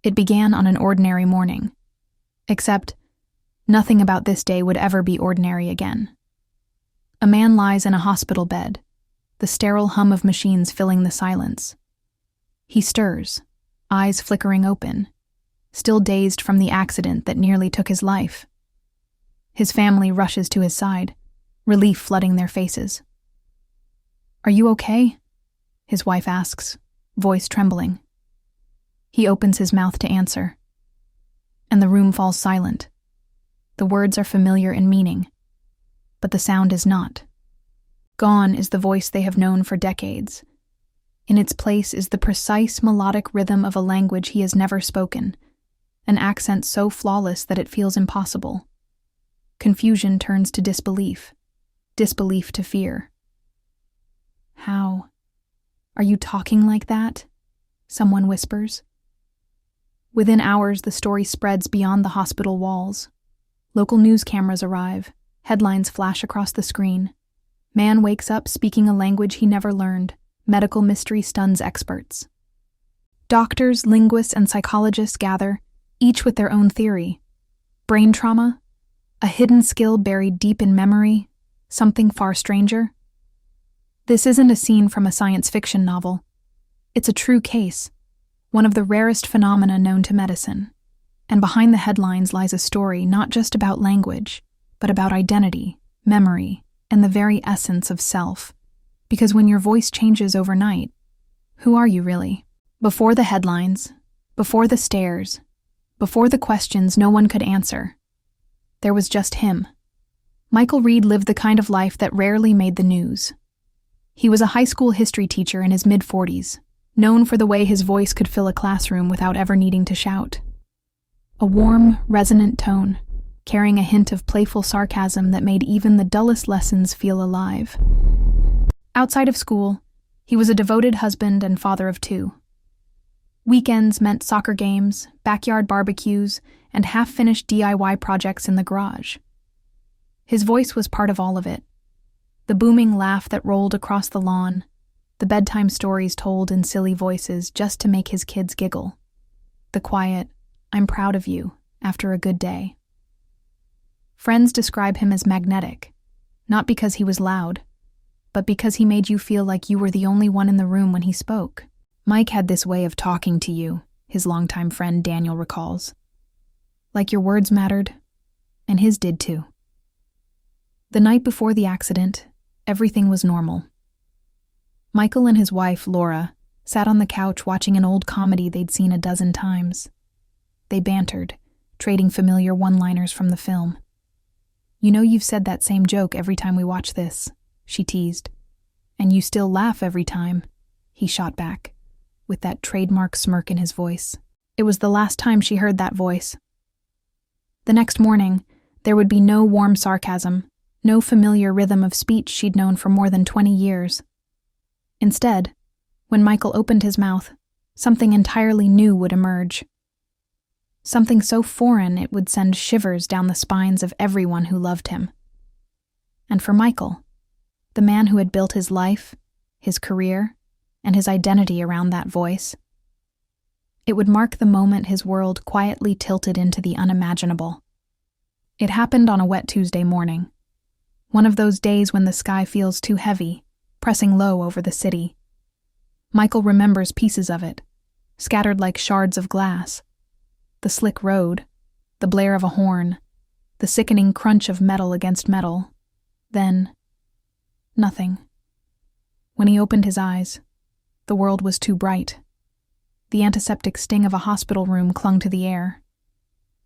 It began on an ordinary morning. Except, nothing about this day would ever be ordinary again. A man lies in a hospital bed, the sterile hum of machines filling the silence. He stirs, eyes flickering open, still dazed from the accident that nearly took his life. His family rushes to his side, relief flooding their faces. "Are you okay?" his wife asks, voice trembling. He opens his mouth to answer, and the room falls silent. The words are familiar in meaning, but the sound is not. Gone is the voice they have known for decades. In its place is the precise melodic rhythm of a language he has never spoken, an accent so flawless that it feels impossible. Confusion turns to disbelief, disbelief to fear. "How? Are you talking like that?" someone whispers. Within hours, the story spreads beyond the hospital walls. Local news cameras arrive, headlines flash across the screen. Man wakes up speaking a language he never learned. Medical mystery stuns experts. Doctors, linguists, and psychologists gather, each with their own theory. Brain trauma? A hidden skill buried deep in memory? Something far stranger? This isn't a scene from a science fiction novel. It's a true case, one of the rarest phenomena known to medicine. And behind the headlines lies a story not just about language, but about identity, memory, and the very essence of self. Because when your voice changes overnight, who are you really? Before the headlines, before the stares, before the questions no one could answer, there was just him. Michael Reed lived the kind of life that rarely made the news. He was a high school history teacher in his mid-40s, known for the way his voice could fill a classroom without ever needing to shout. A warm, resonant tone, carrying a hint of playful sarcasm that made even the dullest lessons feel alive. Outside of school, he was a devoted husband and father of 2. Weekends meant soccer games, backyard barbecues, and half-finished DIY projects in the garage. His voice was part of all of it. The booming laugh that rolled across the lawn, the bedtime stories told in silly voices just to make his kids giggle, the quiet, "I'm proud of you," after a good day. Friends describe him as magnetic, not because he was loud, but because he made you feel like you were the only one in the room when he spoke. "Mike had this way of talking to you," his longtime friend Daniel recalls. "Like your words mattered, and his did too." The night before the accident, everything was normal. Michael and his wife, Laura, sat on the couch watching an old comedy they'd seen a dozen times. They bantered, trading familiar one-liners from the film. "You know you've said that same joke every time we watch this," she teased. "And you still laugh every time," he shot back, with that trademark smirk in his voice. It was the last time she heard that voice. The next morning, there would be no warm sarcasm, no familiar rhythm of speech she'd known for more than 20 years. Instead, when Michael opened his mouth, something entirely new would emerge. Something so foreign it would send shivers down the spines of everyone who loved him. And for Michael, the man who had built his life, his career, and his identity around that voice, it would mark the moment his world quietly tilted into the unimaginable. It happened on a wet Tuesday morning, one of those days when the sky feels too heavy, pressing low over the city. Michael remembers pieces of it, scattered like shards of glass. The slick road, the blare of a horn, the sickening crunch of metal against metal. Then, nothing. When he opened his eyes, the world was too bright. The antiseptic sting of a hospital room clung to the air.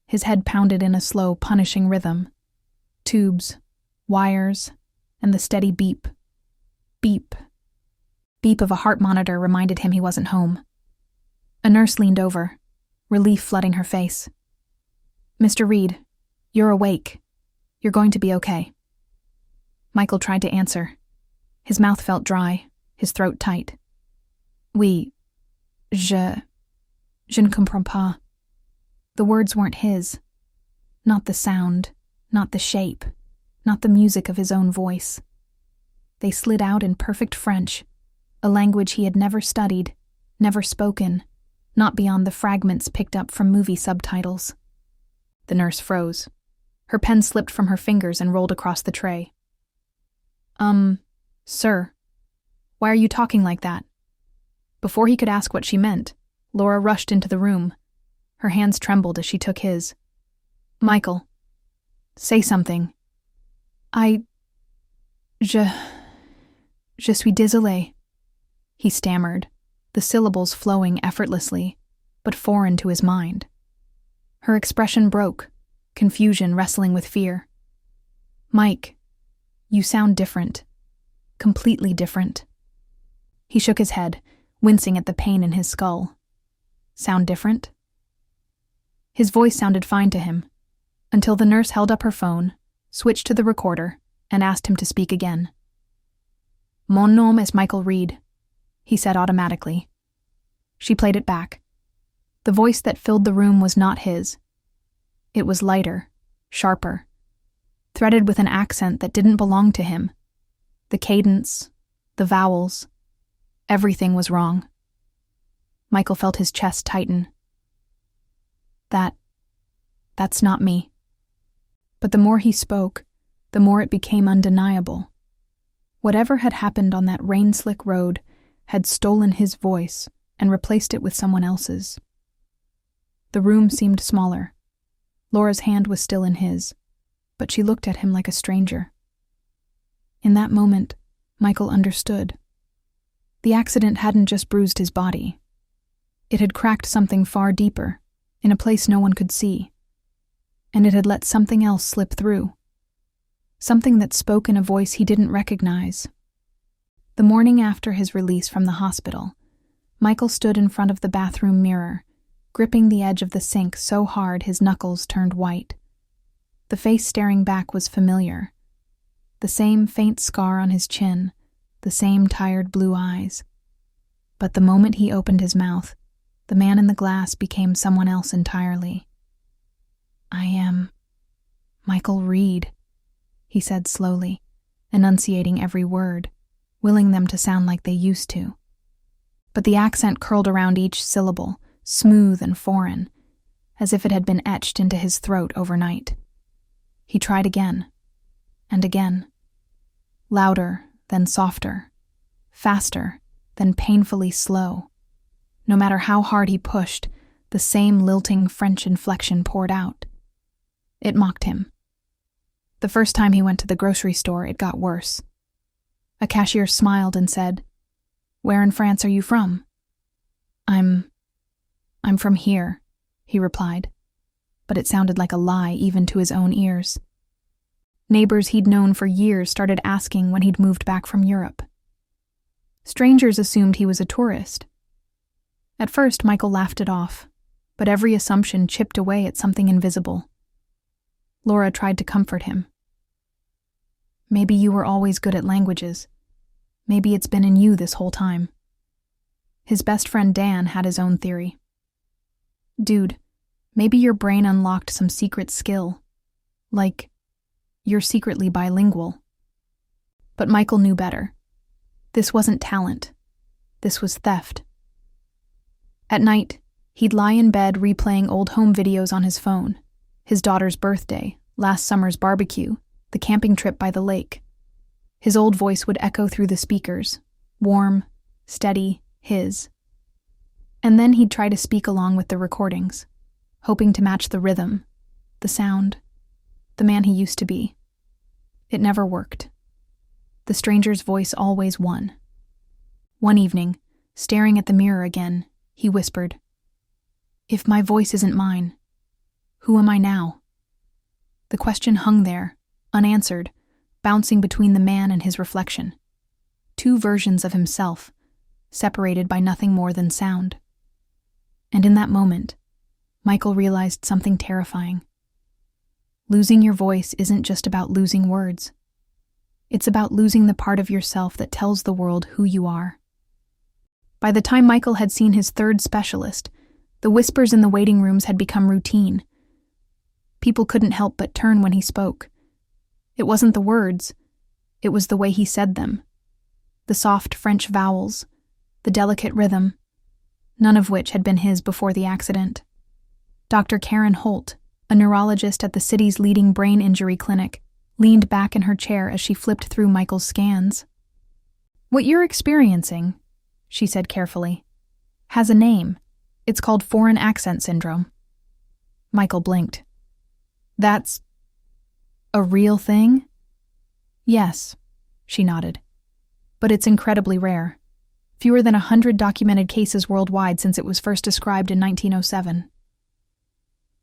His head pounded in a slow, punishing rhythm. Tubes, wires, and the steady beep. Beep. Beep of a heart monitor reminded him he wasn't home. A nurse leaned over, relief flooding her face. "Mr. Reed, you're awake. You're going to be okay." Michael tried to answer. His mouth felt dry, his throat tight. "Oui, je ne comprends pas." The words weren't his. Not the sound, not the shape, not the music of his own voice. They slid out in perfect French, a language he had never studied, never spoken, not beyond the fragments picked up from movie subtitles. The nurse froze. Her pen slipped from her fingers and rolled across the tray. Sir, why are you talking like that?" Before he could ask what she meant, Laura rushed into the room. Her hands trembled as she took his. "Michael, say something." Je suis désolé," he stammered, the syllables flowing effortlessly, but foreign to his mind. Her expression broke, confusion wrestling with fear. "Mike, you sound different. Completely different." He shook his head, wincing at the pain in his skull. Sound different? His voice sounded fine to him, until the nurse held up her phone, switched to the recorder, and asked him to speak again. "Mon nom est Michael Reed," he said automatically. She played it back. The voice that filled the room was not his. It was lighter, sharper, threaded with an accent that didn't belong to him. The cadence, the vowels, everything was wrong. Michael felt his chest tighten. That's not me." But the more he spoke, the more it became undeniable. Whatever had happened on that rain-slick road had stolen his voice and replaced it with someone else's. The room seemed smaller. Laura's hand was still in his, but she looked at him like a stranger. In that moment, Michael understood. The accident hadn't just bruised his body. It had cracked something far deeper, in a place no one could see. And it had let something else slip through. Something that spoke in a voice he didn't recognize. The morning after his release from the hospital, Michael stood in front of the bathroom mirror, gripping the edge of the sink so hard his knuckles turned white. The face staring back was familiar. The same faint scar on his chin, the same tired blue eyes. But the moment he opened his mouth, the man in the glass became someone else entirely. "I am Michael Reed," he said slowly, enunciating every word, willing them to sound like they used to. But the accent curled around each syllable, smooth and foreign, as if it had been etched into his throat overnight. He tried again, and again. Louder, then softer. Faster, then painfully slow. No matter how hard he pushed, the same lilting French inflection poured out. It mocked him. The first time he went to the grocery store, it got worse. A cashier smiled and said, "Where in France are you from?" I'm from here," he replied, but it sounded like a lie even to his own ears. Neighbors he'd known for years started asking when he'd moved back from Europe. Strangers assumed he was a tourist. At first, Michael laughed it off, but every assumption chipped away at something invisible. Laura tried to comfort him. "Maybe you were always good at languages. Maybe it's been in you this whole time." His best friend Dan had his own theory. "Dude, maybe your brain unlocked some secret skill. Like, you're secretly bilingual." But Michael knew better. This wasn't talent. This was theft. At night, he'd lie in bed replaying old home videos on his phone. His daughter's birthday, last summer's barbecue, the camping trip by the lake. His old voice would echo through the speakers, warm, steady, his. And then he'd try to speak along with the recordings, hoping to match the rhythm, the sound, the man he used to be. It never worked. The stranger's voice always won. One evening, staring at the mirror again, he whispered, "If my voice isn't mine, who am I now?" The question hung there, unanswered, bouncing between the man and his reflection. Two versions of himself, separated by nothing more than sound. And in that moment, Michael realized something terrifying. Losing your voice isn't just about losing words. It's about losing the part of yourself that tells the world who you are. By the time Michael had seen his third specialist, the whispers in the waiting rooms had become routine. People couldn't help but turn when he spoke. It wasn't the words, it was the way he said them. The soft French vowels, the delicate rhythm. none of which had been his before the accident. Dr. Karen Holt, a neurologist at the city's leading brain injury clinic, leaned back in her chair as she flipped through Michael's scans. "What you're experiencing," she said carefully, "has a name. It's called foreign accent syndrome." Michael blinked. "That's a real thing?" "Yes," she nodded. "But it's incredibly rare. Fewer than 100 documented cases worldwide since it was first described in 1907.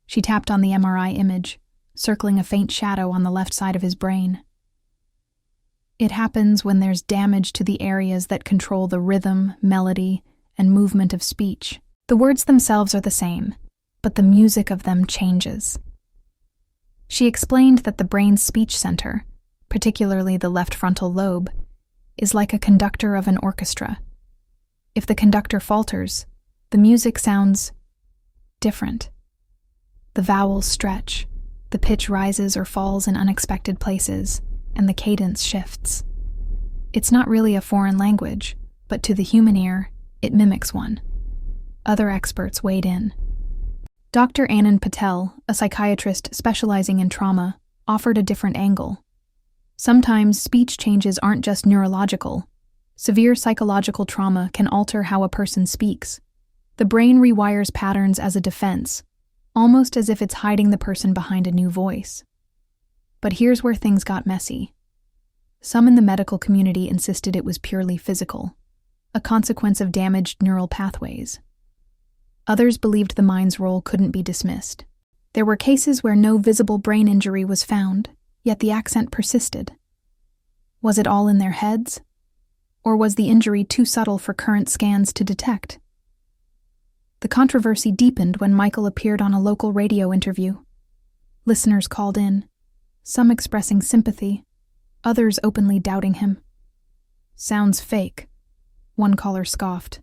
She tapped on the MRI image, circling a faint shadow on the left side of his brain. "It happens when there's damage to the areas that control the rhythm, melody, and movement of speech. The words themselves are the same, but the music of them changes." She explained that the brain's speech center, particularly the left frontal lobe, is like a conductor of an orchestra. If the conductor falters, the music sounds different. The vowels stretch, the pitch rises or falls in unexpected places, and the cadence shifts. It's not really a foreign language, but to the human ear, it mimics one. Other experts weighed in. Dr. Anand Patel, a psychiatrist specializing in trauma, offered a different angle. Sometimes speech changes aren't just neurological. Severe psychological trauma can alter how a person speaks. The brain rewires patterns as a defense, almost as if it's hiding the person behind a new voice. But here's where things got messy. Some in the medical community insisted it was purely physical, a consequence of damaged neural pathways. Others believed the mind's role couldn't be dismissed. There were cases where no visible brain injury was found, yet the accent persisted. Was it all in their heads? Or was the injury too subtle for current scans to detect? The controversy deepened when Michael appeared on a local radio interview. Listeners called in, some expressing sympathy, others openly doubting him. "Sounds fake," one caller scoffed.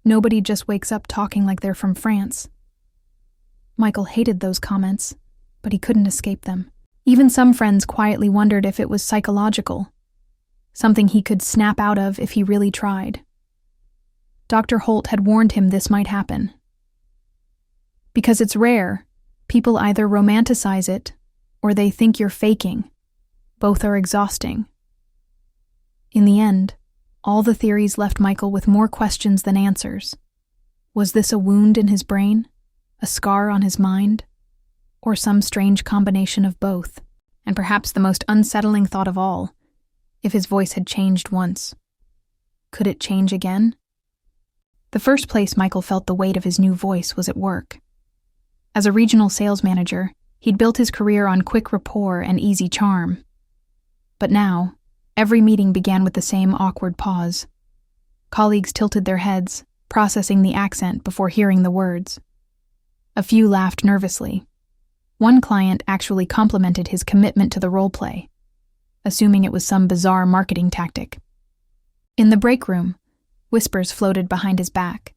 "Nobody just wakes up talking like they're from France." Michael hated those comments, but he couldn't escape them. Even some friends quietly wondered if it was psychological, something he could snap out of if he really tried. Dr. Holt had warned him this might happen. "Because it's rare, people either romanticize it or they think you're faking. Both are exhausting." In the end, all the theories left Michael with more questions than answers. Was this a wound in his brain, a scar on his mind, or some strange combination of both? And perhaps the most unsettling thought of all, if his voice had changed once, could it change again? The first place Michael felt the weight of his new voice was at work. As a regional sales manager, he'd built his career on quick rapport and easy charm. But now, every meeting began with the same awkward pause. Colleagues tilted their heads, processing the accent before hearing the words. A few laughed nervously. One client actually complimented his commitment to the role play, assuming it was some bizarre marketing tactic. In the break room, whispers floated behind his back.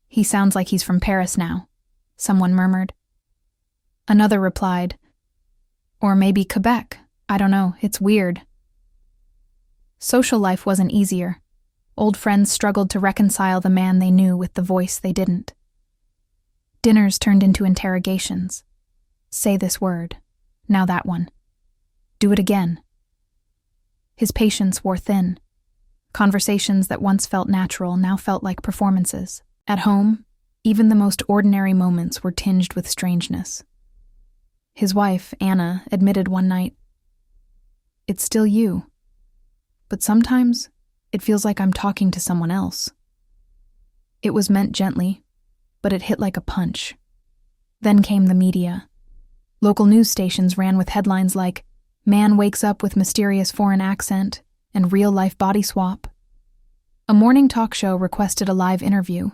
"He sounds like he's from Paris now," someone murmured. Another replied, "Or maybe Quebec. I don't know, it's weird." Social life wasn't easier. Old friends struggled to reconcile the man they knew with the voice they didn't. Dinners turned into interrogations. Say this word, now that one. Do it again. His patience wore thin. Conversations that once felt natural now felt like performances. At home, even the most ordinary moments were tinged with strangeness. His wife, Anna, admitted one night, "It's still you. But sometimes it feels like I'm talking to someone else." It was meant gently, but it hit like a punch. Then came the media. Local news stations ran with headlines like, "Man wakes up with mysterious foreign accent," and "Real-life body swap." A morning talk show requested a live interview,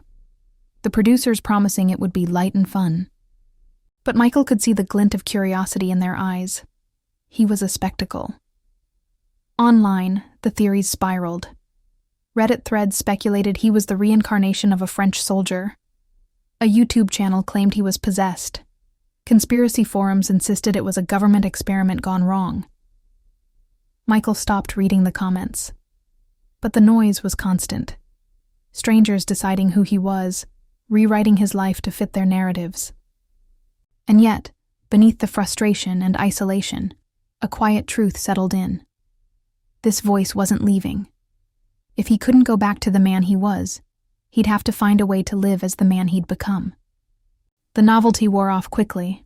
the producers promising it would be light and fun. But Michael could see the glint of curiosity in their eyes. He was a spectacle. Online, the theories spiraled. Reddit threads speculated he was the reincarnation of a French soldier. A YouTube channel claimed he was possessed. Conspiracy forums insisted it was a government experiment gone wrong. Michael stopped reading the comments. But the noise was constant. strangers deciding who he was, rewriting his life to fit their narratives. And yet, beneath the frustration and isolation, a quiet truth settled in. This voice wasn't leaving. If he couldn't go back to the man he was, he'd have to find a way to live as the man he'd become. The novelty wore off quickly.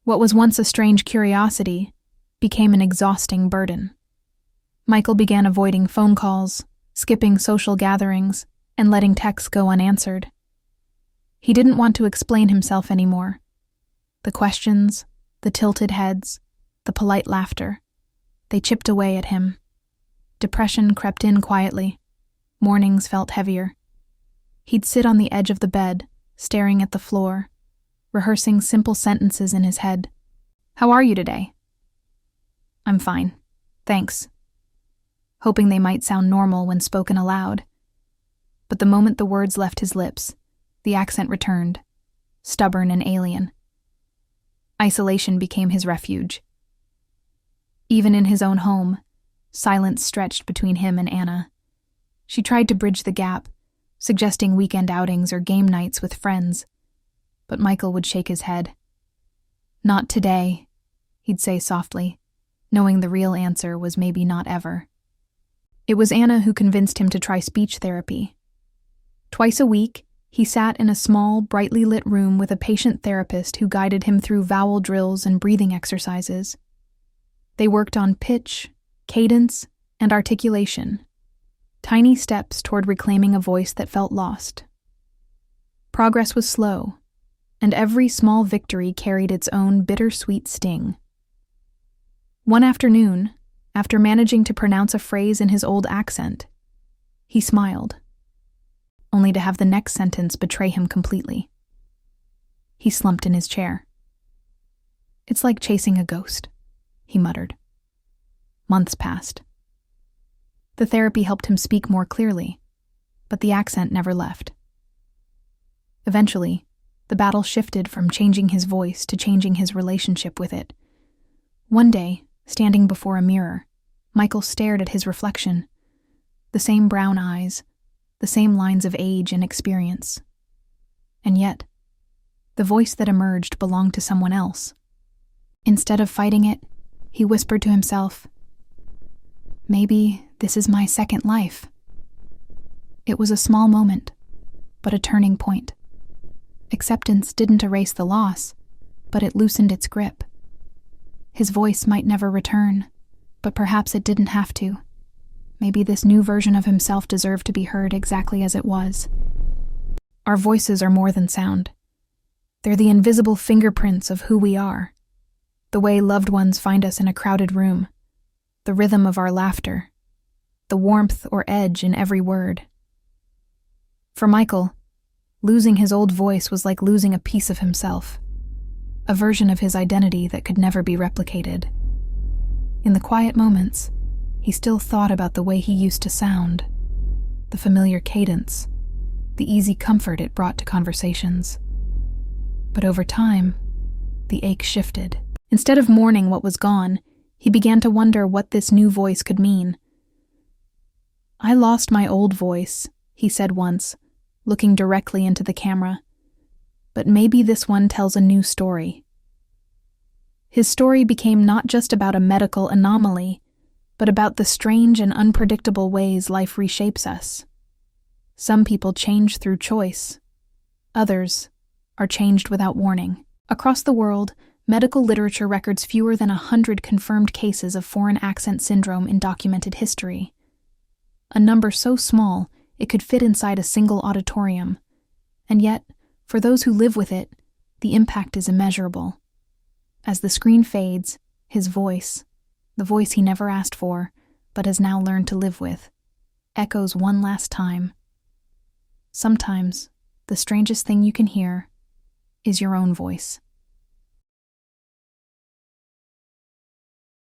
What was once a strange curiosity became an exhausting burden. Michael began avoiding phone calls, skipping social gatherings, and letting texts go unanswered. He didn't want to explain himself anymore. The questions, the tilted heads, the polite laughter, they chipped away at him. Depression crept in quietly. Mornings felt heavier. He'd sit on the edge of the bed, staring at the floor, rehearsing simple sentences in his head. "How are you today?" "I'm fine, thanks," hoping they might sound normal when spoken aloud. But the moment the words left his lips, the accent returned, stubborn and alien. Isolation became his refuge. Even in his own home, silence stretched between him and Anna. She tried to bridge the gap, suggesting weekend outings or game nights with friends, but Michael would shake his head. "Not today," he'd say softly, knowing the real answer was maybe not ever. It was Anna who convinced him to try speech therapy. Twice a week, he sat in a small, brightly lit room with a patient therapist who guided him through vowel drills and breathing exercises. They worked on pitch, cadence, and articulation, tiny steps toward reclaiming a voice that felt lost. Progress was slow, and every small victory carried its own bittersweet sting. One afternoon, after managing to pronounce a phrase in his old accent, he smiled, only to have the next sentence betray him completely. He slumped in his chair. "It's like chasing a ghost," he muttered. Months passed. The therapy helped him speak more clearly, but the accent never left. Eventually, the battle shifted from changing his voice to changing his relationship with it. One day, standing before a mirror, Michael stared at his reflection. The same brown eyes, the same lines of age and experience. And yet, the voice that emerged belonged to someone else. Instead of fighting it, he whispered to himself, "Maybe this is my second life." It was a small moment, but a turning point. Acceptance didn't erase the loss, but it loosened its grip. His voice might never return, but perhaps it didn't have to. Maybe this new version of himself deserved to be heard exactly as it was. Our voices are more than sound. They're the invisible fingerprints of who we are. The way loved ones find us in a crowded room. The rhythm of our laughter. The warmth or edge in every word. For Michael, losing his old voice was like losing a piece of himself. A version of his identity that could never be replicated. In the quiet moments, he still thought about the way he used to sound, the familiar cadence, the easy comfort it brought to conversations. But over time, the ache shifted. Instead of mourning what was gone, he began to wonder what this new voice could mean. "I lost my old voice," he said once, looking directly into the camera. "But maybe this one tells a new story." His story became not just about a medical anomaly, but about the strange and unpredictable ways life reshapes us. Some people change through choice. Others are changed without warning. Across the world, medical literature records fewer than 100 confirmed cases of foreign accent syndrome in documented history. A number so small it could fit inside a single auditorium. And yet, for those who live with it, the impact is immeasurable. As the screen fades, his voice, the voice he never asked for, but has now learned to live with, echoes one last time. Sometimes, the strangest thing you can hear is your own voice.